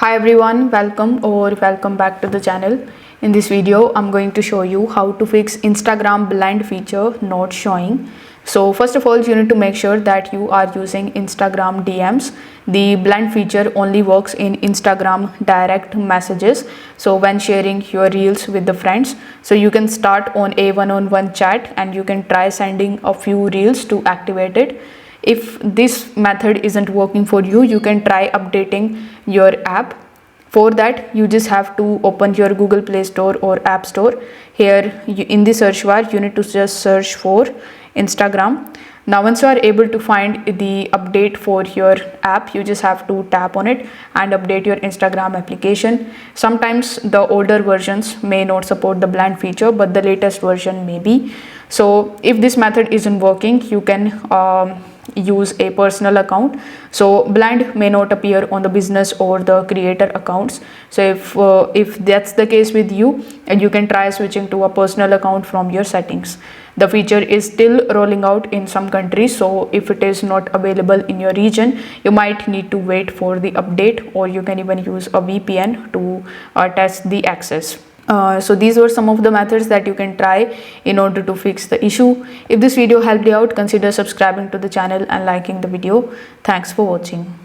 Hi everyone, welcome back to the channel. In this video I'm going to show you how to fix Instagram blend feature not showing. So first of all, you need to make sure that you are using Instagram DMs. The blend feature only works in Instagram direct messages, so when sharing your reels with the friends. So you can start on a one-on-one chat and you can try sending a few reels to activate it. If this method isn't working for you, you can try updating your app. For that, you just have to open your Google Play Store or App Store. Here in the search bar, you need to just search for Instagram. Now once you are able to find the update for your app, you just have to tap on it and update your Instagram application. Sometimes the older versions may not support the blend feature, but the latest version may be. So if this method isn't working, you can use a personal account. So blend may not appear on the business or the creator accounts. So if that's the case with you, and you can try switching to a personal account from your settings. The feature is still rolling out in some countries, so if it is not available in your region, you might need to wait for the update, or you can even use a VPN to test the access. So these were some of the methods that you can try in order to fix the issue. If this video helped you out, consider subscribing to the channel and liking the video. Thanks for watching.